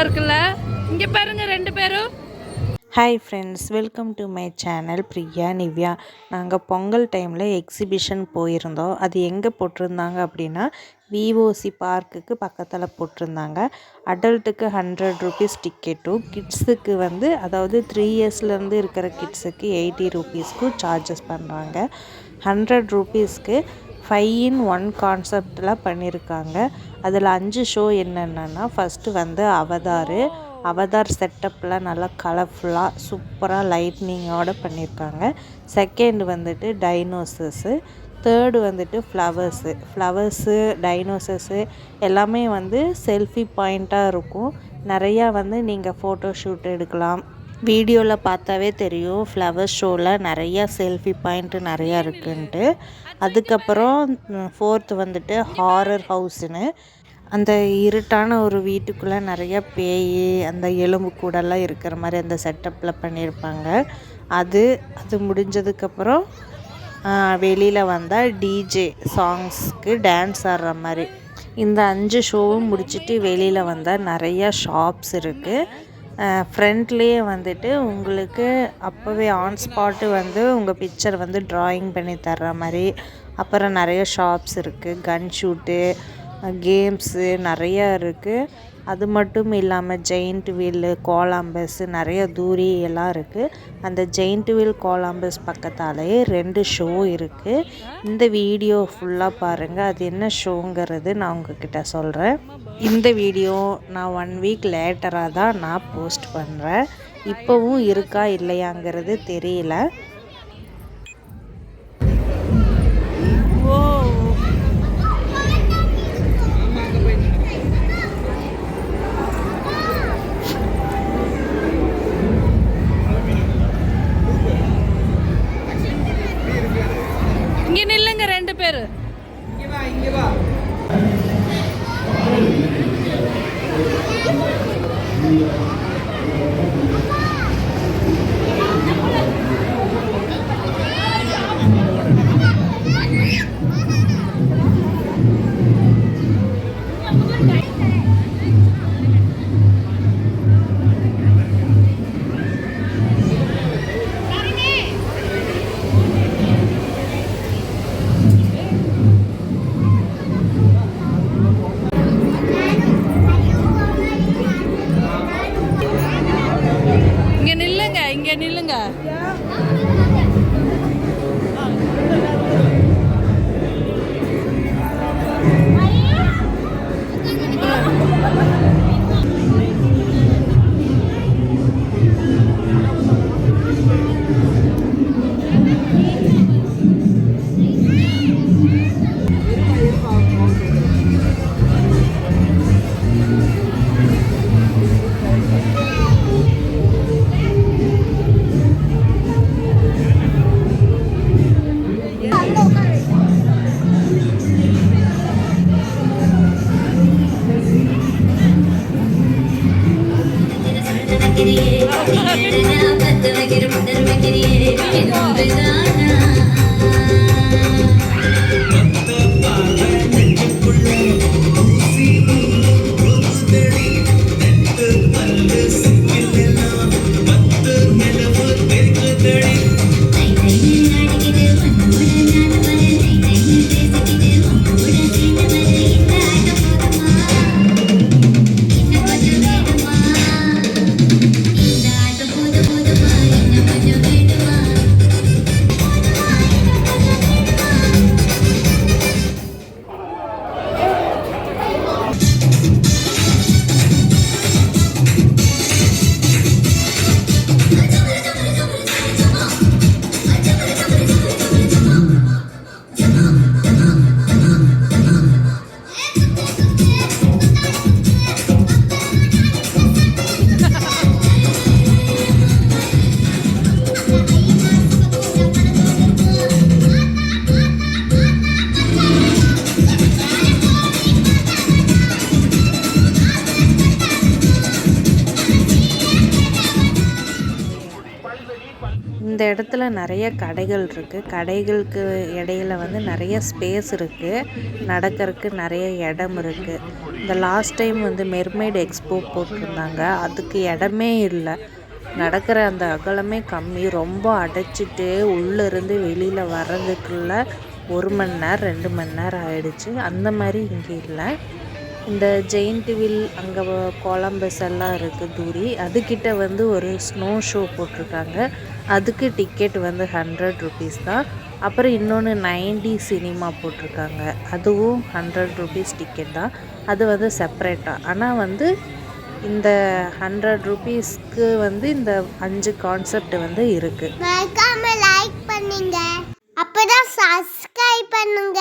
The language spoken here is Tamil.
இருக்குல்ல. இங்க பாருங்க ரெண்டு பேரும். Hi friends, welcome to my channel Priya Nivea. நாங்கள் பொங்கல் டைமில் எக்ஸிபிஷன் போயிருந்தோம். அது எங்கே போட்டிருந்தாங்க அப்படின்னா விஓசி பார்க்குக்கு பக்கத்தில் போட்டிருந்தாங்க. அடல்ட்டுக்கு 100 ருபீஸ் டிக்கெட்டும், கிட்ஸுக்கு அதாவது 3 இயர்ஸ்லேருந்து இருக்கிற கிட்ஸுக்கு 80 ருபீஸ்க்கும் சார்ஜஸ் பண்ணுறாங்க. 100 ருபீஸ்க்கு 5 in 1 கான்செப்டில் பண்ணியிருக்காங்க. அதில் 5 ஷோ என்னென்னா, ஃபஸ்ட்டு அவதார் செட்டப்பில் நல்லா கலர்ஃபுல்லாக சூப்பராக லைட்னிங்கோடு பண்ணியிருக்காங்க. செகண்ட் டைனோசர்ஸு, தேர்டு ஃப்ளவர்ஸு டைனோசர்ஸு எல்லாமே செல்ஃபி பாயிண்ட்டாக இருக்கும். நிறையா நீங்கள் ஃபோட்டோ ஷூட் எடுக்கலாம். வீடியோவில் பார்த்தாவே தெரியும் ஃப்ளவர் ஷோவில் நிறையா செல்ஃபி பாயிண்ட்டு நிறையா இருக்குன்ட்டு. அதுக்கப்புறம் ஃபோர்த்து ஹாரர் ஹவுஸுன்னு, அந்த இருட்டான ஒரு வீட்டுக்குள்ளே நிறைய பேய், அந்த எலும்பு கூடெல்லாம் இருக்கிற மாதிரி அந்த செட்டப்பில் பண்ணியிருப்பாங்க. அது முடிஞ்சதுக்கப்புறம் வெளியில் வந்தால் டிஜே சாங்ஸ்க்கு டான்ஸ் ஆடுற மாதிரி. இந்த 5 ஷோவும் முடிச்சுட்டு வெளியில் வந்தால் நிறையா ஷாப்ஸ் இருக்குது. ஃப்ரண்ட்லேயே உங்களுக்கு அப்போவே ஆன் ஸ்பாட்டு உங்கள் பிக்சர் ட்ராயிங் பண்ணி தர்ற மாதிரி. அப்புறம் நிறைய ஷாப்ஸ் இருக்குது, கன் ஷூட்டு, கேம்ஸு நிறையா இருக்குது. அது மட்டும் இல்லாமல் ஜெயிண்ட் வீல், கோலம்பஸ், நிறைய தூரி எல்லாம் இருக்குது. அந்த ஜெயிண்ட் வீல் கோலம்பஸ் பக்கத்தாலேயே 2 ஷோ இருக்குது. இந்த வீடியோ ஃபுல்லாக பாருங்கள். அது என்ன ஷோங்கிறது நான் உங்ககிட்ட சொல்கிறேன். இந்த வீடியோ நான் 1 வீக் லேட்டராக தான் நான் போஸ்ட் பண்ணுறேன். இப்போவும் இருக்கா இல்லையாங்கிறது தெரியல. இங்க நில்லுங்க ரெண்டு பேரு. இங்க வா. இங்க நில்லுங்க. இந்த இடத்துல நிறைய கடைகள் இருக்குது. கடைகளுக்கு இடையில வந்து நிறைய ஸ்பேஸ் இருக்குது. நடக்கிறதுக்கு நிறைய இடம் இருக்குது. இந்த லாஸ்ட் டைம் வந்து மெர்மைட் எக்ஸ்போ போட்டிருந்தாங்க. அதுக்கு இடமே இல்லை. நடக்கிற அந்த அகலமே கம்மி. ரொம்ப அடைச்சிட்டு உள்ளேருந்து வெளியில் வர்றதுக்குள்ள 1 மணி நேரம் 2 மணி நேரம் ஆயிடுச்சு. அந்த மாதிரி இங்கே இல்லை. இந்த ஜெயிண்ட் வில் அங்கே கொலம்பஸ் எல்லாம் இருக்குது தூரி. அதுக்கிட்ட வந்து ஒரு ஸ்னோ ஷோ போட்டிருக்காங்க. அதுக்கு டிக்கெட் வந்து 100 ருபீஸ் தான். அப்புறம் இன்னொன்று 90 சினிமா போட்டிருக்காங்க. அதுவும் 100 ருபீஸ் டிக்கெட் தான். அது வந்து செப்பரேட்டாக. ஆனால் வந்து இந்த 100 ருபீஸ்க்கு வந்து இந்த 5 கான்செப்ட் வந்து இருக்குது. மறக்காம லைக் பண்ணுங்க. அப்பதான் சப்ஸ்கிரைப் பண்ணுங்க.